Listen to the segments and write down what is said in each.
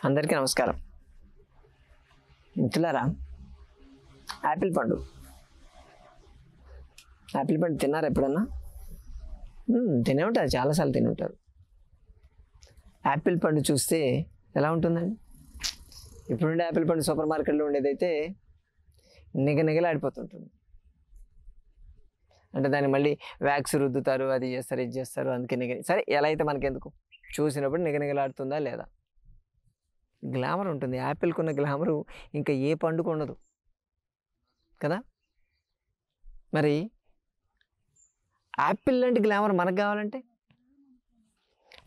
అందరికీ నమస్కారం. మిత్రులారా, యాపిల్ పండు తిన్నారా ఎప్పుడన్నా? తినే ఉంటారు, చాలాసార్లు తిని ఉంటారు. యాపిల్ పండు చూస్తే ఎలా ఉంటుందండి? ఇప్పుడుండే యాపిల్ పండు సూపర్ మార్కెట్లో ఉండేదైతే నిగనిగలాడిపోతుంటుంది. అంటే దాన్ని మళ్ళీ వ్యాక్స్ రుద్దుతారు, అది చేస్తారు, ఇది చేస్తారు, అందుకే సరే ఎలా అయితే మనకెందుకు, చూసినప్పుడు నిగనిగలాడుతుందా లేదా? గ్లామర్ ఉంటుంది. యాపిల్కి ఉన్న గ్లామరు ఇంకా ఏ పండుగ ఉండదు కదా. మరి యాపిల్ లాంటి గ్లామర్ మనకు కావాలంటే,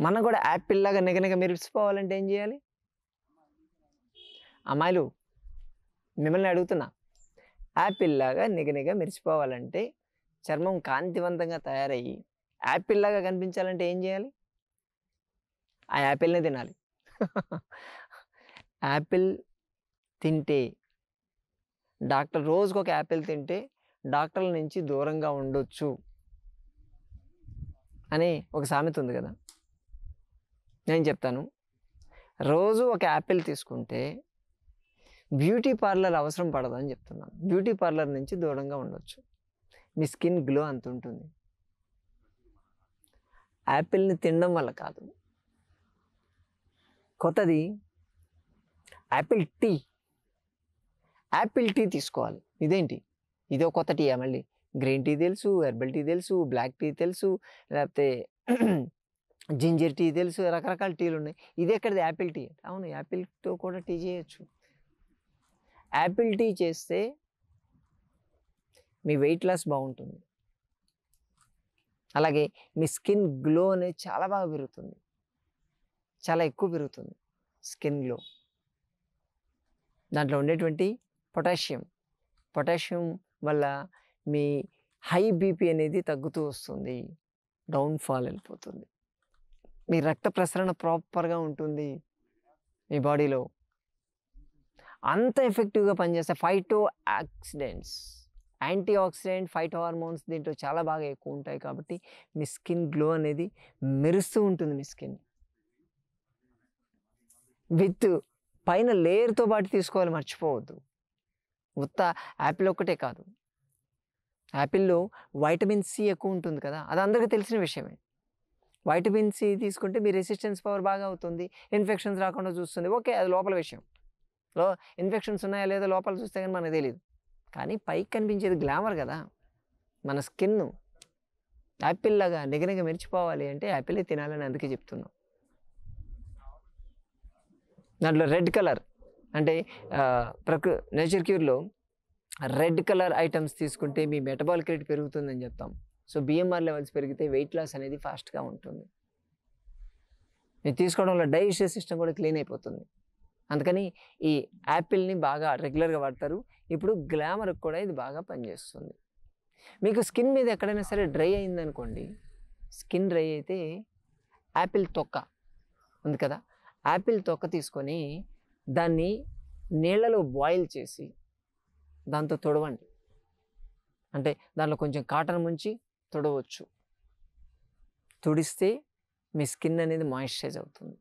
మనం కూడా యాపిల్ లాగా నిగనిగ మెరిసిపోవాలంటే ఏం చేయాలి? అమ్మాయిలు మిమ్మల్ని అడుగుతున్నా, యాపిల్ లాగా నిగనిగ మెరిసిపోవాలంటే, చర్మం కాంతివంతంగా తయారయ్యి యాపిల్ లాగా కనిపించాలంటే ఏం చేయాలి? ఆ యాపిల్నే తినాలి. యాపిల్ తింటే డాక్టర్, రోజుకు ఒక యాపిల్ తింటే డాక్టర్ల నుంచి దూరంగా ఉండొచ్చు అని ఒక సామెత ఉంది కదా. నేను చెప్తాను, రోజు ఒక యాపిల్ తీసుకుంటే బ్యూటీ పార్లర్ అవసరం పడదని చెప్తున్నాను. బ్యూటీ పార్లర్ నుంచి దూరంగా ఉండొచ్చు. మీ స్కిన్ గ్లో అంత ఉంటుంది. యాపిల్ని తినడం వల్ల కాదు. కొత్తది యాపిల్ టీ తీసుకోవాలి. ఇదేంటి, ఇదో కొత్త టీయా? మళ్ళీ గ్రీన్ టీ తెలుసు, హెర్బల్ టీ తెలుసు, బ్లాక్ టీ తెలుసు, లేకపోతే జింజర్ టీ తెలుసు, రకరకాల టీలు ఉన్నాయి. ఇది ఎక్కడిది యాపిల్ టీ? అవును, యాపిల్తో కూడా టీ చేయొచ్చు. యాపిల్ టీ చేస్తే మీ వెయిట్ లాస్ బాగుంటుంది. అలాగే మీ స్కిన్ గ్లో అనేది చాలా బాగా పెరుగుతుంది, చాలా ఎక్కువ పెరుగుతుంది స్కిన్ గ్లో. దాంట్లో ఉండేటువంటి పొటాషియం వల్ల మీ హై బీపీ అనేది తగ్గుతూ వస్తుంది, డౌన్ఫాల్ వెళ్ళిపోతుంది. మీ రక్త ప్రసరణ ప్రాపర్గా ఉంటుంది. మీ బాడీలో అంత ఎఫెక్టివ్గా పనిచేస్తే యాంటీ ఆక్సిడెంట్, ఫైటో హార్మోన్స్ దీంట్లో చాలా బాగా ఎక్కువ ఉంటాయి. కాబట్టి మీ స్కిన్ గ్లో అనేది మెరుస్తూ ఉంటుంది. మీ స్కిన్ విత్ పైన లేయర్తో పాటు తీసుకోవాలి, మర్చిపోవద్దు. ఉత్త యాపిల్ ఒక్కటే కాదు, యాపిల్లో వైటమిన్ సి ఎక్కువ ఉంటుంది కదా, అది అందరికీ తెలిసిన విషయమే. వైటమిన్ సి తీసుకుంటే మీ రెసిస్టెన్స్ పవర్ బాగా అవుతుంది, ఇన్ఫెక్షన్స్ రాకుండా చూస్తుంది. ఓకే, అది లోపల విషయం. ఇన్ఫెక్షన్స్ ఉన్నాయా లేదా లోపల చూస్తే కానీ మనకు తెలియదు. కానీ పైకి కనిపించేది గ్లామర్ కదా. మన స్కిన్ యాపిల్ లాగా నిగనిగ మెరిచిపోవాలి అంటే యాపిలే తినాలని అందుకే చెప్తున్నాం. దాంట్లో రెడ్ కలర్ అంటే నేచర్ క్యూర్లో రెడ్ కలర్ ఐటమ్స్ తీసుకుంటే మీ మెటబాలిక్ రేట్ పెరుగుతుందని చెప్తాం. సో బిఎంఆర్ లెవెల్స్ పెరిగితే వెయిట్ లాస్ అనేది ఫాస్ట్గా ఉంటుంది. మీరు తీసుకోవడం వల్ల డైజెస్టివ్ సిస్టమ్ కూడా క్లీన్ అయిపోతుంది. అందుకని ఈ యాపిల్ని బాగా రెగ్యులర్గా వాడతారు. ఇప్పుడు గ్లామర్కి కూడా ఇది బాగా పనిచేస్తుంది. మీకు స్కిన్ మీద ఎక్కడైనా సరే డ్రై అయిందనుకోండి, స్కిన్ డ్రై అయితే యాపిల్ తొక్క ఉంది కదా, యాపిల్ తొక్క తీసుకొని దాన్ని నీళ్ళలో బాయిల్ చేసి దాంతో తొడవండి. అంటే దాంట్లో కొంచెం కాటన్ ముంచి తొడవచ్చు. తుడిస్తే మీ స్కిన్ అనేది మాయిశ్చరైజ్ అవుతుంది.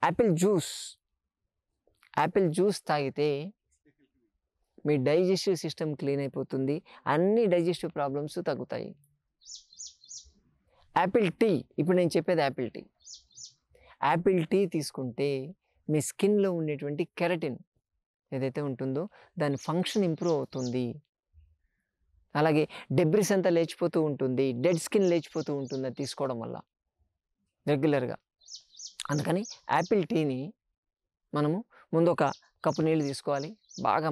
యాపిల్ జ్యూస్ తాగితే మీ డైజెస్టివ్ సిస్టమ్ క్లీన్ అయిపోతుంది, అన్ని డైజెస్టివ్ ప్రాబ్లమ్స్ తగ్గుతాయి. యాపిల్ టీ, ఇప్పుడు నేను చెప్పేది యాపిల్ టీ తీసుకుంటే మీ స్కిన్లో ఉండేటువంటి కెరటిన్ ఏదైతే ఉంటుందో దాని ఫంక్షన్ ఇంప్రూవ్ అవుతుంది. అలాగే డెబ్రిస్ అంతా లేచిపోతూ ఉంటుంది, డెడ్ స్కిన్ లేచిపోతూ ఉంటుంది అది తీసుకోవడం వల్ల రెగ్యులర్గా. అందుకని యాపిల్ టీని మనము ముందు ఒక కప్పు నీళ్ళు తీసుకోవాలి, బాగా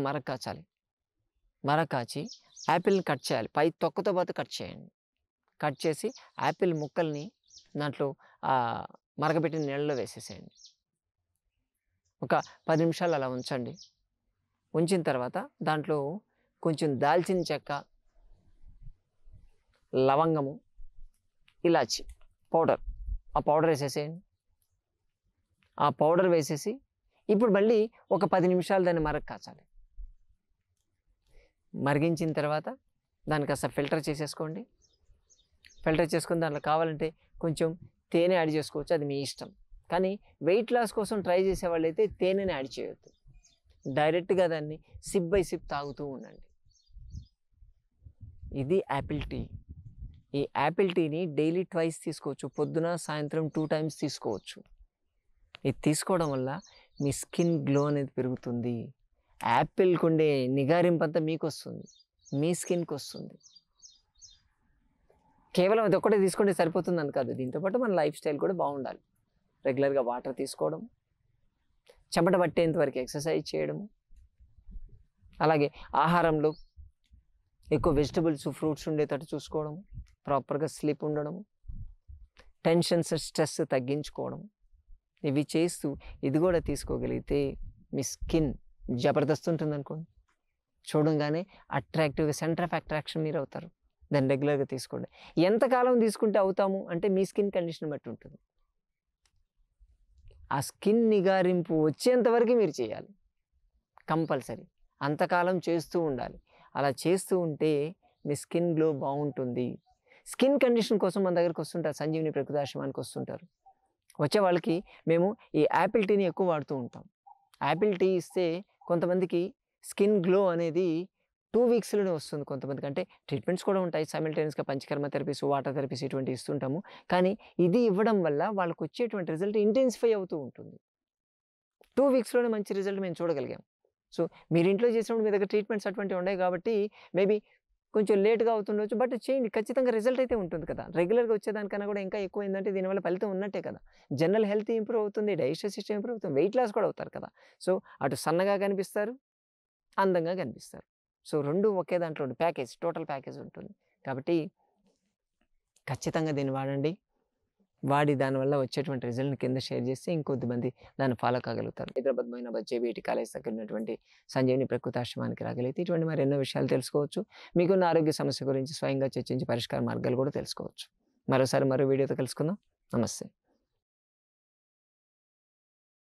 మరకాచి యాపిల్ని కట్ చేయాలి, పై తొక్కతో పాటు కట్ చేయండి. కట్ చేసి యాపిల్ ముక్కల్ని దాంట్లో మరగబెట్టిన నీళ్ళలో వేసేసేయండి. ఒక 10 నిమిషాలు అలా ఉంచండి. ఉంచిన తర్వాత దాంట్లో కొంచెం దాల్చిన చెక్క, లవంగము, ఇలాచి పౌడర్, ఆ పౌడర్ వేసేసేయండి. ఆ పౌడర్ వేసేసి ఇప్పుడు మళ్ళీ ఒక 10 నిమిషాలు దాన్ని కాచాలి. మరిగించిన తర్వాత దాన్ని కాస్త ఫిల్టర్ చేసుకొని దాంట్లో కావాలంటే కొంచెం తేనె యాడ్ చేసుకోవచ్చు, అది మీ ఇష్టం. కానీ వెయిట్ లాస్ కోసం ట్రై చేసేవాళ్ళైతే తేనెని యాడ్ చేయొద్దు. డైరెక్ట్‌గా దాన్ని సిప్ బై సిప్ తాగుతూ ఉండండి. ఇది యాపిల్ టీ. ఈ యాపిల్ టీని డైలీ ట్వైస్ తీసుకోవచ్చు. పొద్దున, సాయంత్రం 2 టైమ్స్ తీసుకోవచ్చు. ఇది తీసుకోవడం వల్ల మీ స్కిన్ గ్లో అనేది పెరుగుతుంది. యాపిల్‌కుండే నిగారింపంతా మీకొస్తుంది. మీ స్కిన్‌కొస్తుంది. కేవలం అదొక్కటే తీసుకుంటే సరిపోతుందని కాదు. దీంతో పాటు మన లైఫ్ స్టైల్ కూడా బాగుండాలి. రెగ్యులర్‌గా వాటర్ తీసుకోవడం, చెమట పట్టేంత వరకు ఎక్సర్సైజ్ చేయడము, అలాగే ఆహారంలో ఎక్కువ వెజిటబుల్స్, ఫ్రూట్స్ ఉండేటట్టు చూసుకోవడం, ప్రాపర్‌గా స్లీప్ ఉండడం, టెన్షన్స్, స్ట్రెస్ తగ్గించుకోవడం. ఇవి చేస్తూ ఇది కూడా తీసుకోగలిగితే మీ స్కిన్ జబర్దస్త్ ఉంటుందనుకోండి. చూడంగానే అట్రాక్టివ్‌గా సెంటర్ ఆఫ్ అట్రాక్షన్ మీరవుతారు. దాన్ని రెగ్యులర్‌గా తీసుకోండి. ఎంతకాలం తీసుకుంటే అవుతాము అంటే మీ స్కిన్ కండిషన్ బట్టి ఉంటుంది. ఆ స్కిన్ నిగారింపు వచ్చేంత వరకు మీరు చేయాలి. కంపల్సరీ. అంతకాలం చేస్తూ ఉండాలి. అలా చేస్తూ ఉంటే మీ స్కిన్ గ్లో బాగుంటుంది. స్కిన్ కండిషన్ కోసం మన దగ్గరికి వస్తుంటారు. సంజీవిని ప్రకృతి ఆశ్రమానికి వస్తుంటారు. వచ్చే వాళ్ళకి మేము ఈ యాపిల్ టీని ఎక్కువ వాడుతూ ఉంటాం. యాపిల్ టీ ఇస్తే కొంతమందికి స్కిన్ గ్లో అనేది 2 వీక్స్‌లోనే వస్తుంది కొంతమందికి. అంటే ట్రీట్మెంట్స్ కూడా ఉంటాయి. సైమల్టేనియస్‌గా పంచకర్మ థెరపీస్, వాటర్ థెరపీస్ ఇటువంటివి ఇస్తుంటాము. కానీ ఇది ఇవ్వడం వల్ల వాళ్ళకొచ్చేటువంటి రిజల్ట్ ఇంటెన్సిఫై అవుతూ ఉంటుంది. 2 వీక్స్‌లోనే మంచి రిజల్ట్ మేము చూడగలిగాం. సో, మీరు ఇంట్లో చేసినప్పుడు మీ దగ్గర ట్రీట్మెంట్స్ అటువంటివి ఉండవు కాబట్టి మేబీ కొంచెం లేట్‌గా అవుతుండొచ్చు. బట్ చేయండి. ఖచ్చితంగా రిజల్ట్ అయితే ఉంటుంది కదా! రెగ్యులర్‌గా వచ్చేదానికన్నా కూడా ఇంకా ఎక్కువైందంటే దీనివల్ల ఫలితం ఉన్నట్టే కదా! జనరల్ హెల్త్ ఇంప్రూవ్ అవుతుంది. డైజెస్టివ్ సిస్టమ్ ఇంప్రూవ్ అవుతుంది. వెయిట్ లాస్ కూడా అవుతారు కదా! సో, అటు సన్నగా కనిపిస్తారు, అందంగా కనిపిస్తారు. సో, 2 ఒకే దాంట్లో ప్యాకేజ్, టోటల్ ప్యాకేజ్ ఉంటుంది. కాబట్టి ఖచ్చితంగా దీన్ని వాడండి. వాడి దానివల్ల వచ్చేటువంటి రిజల్ట్‌ని కింద షేర్ చేస్తే ఇంకొద్దిమంది దాన్ని ఫాలో కాగలుగుతారు. హైదరాబాద్ మొయినాబాద్ జేబీఐటీ కాలేజ్ దగ్గర ఉన్నటువంటి సంజీవిని ప్రకృతి ఆశ్రమానికి రాగలిగితే ఇటువంటి మరెన్నో విషయాలు తెలుసుకోవచ్చు. మీకున్న ఆరోగ్య సమస్య గురించి స్వయంగా చర్చించి పరిష్కార మార్గాలు కూడా తెలుసుకోవచ్చు. మరోసారి మరో వీడియోతో కలుసుకుందాం. నమస్తే.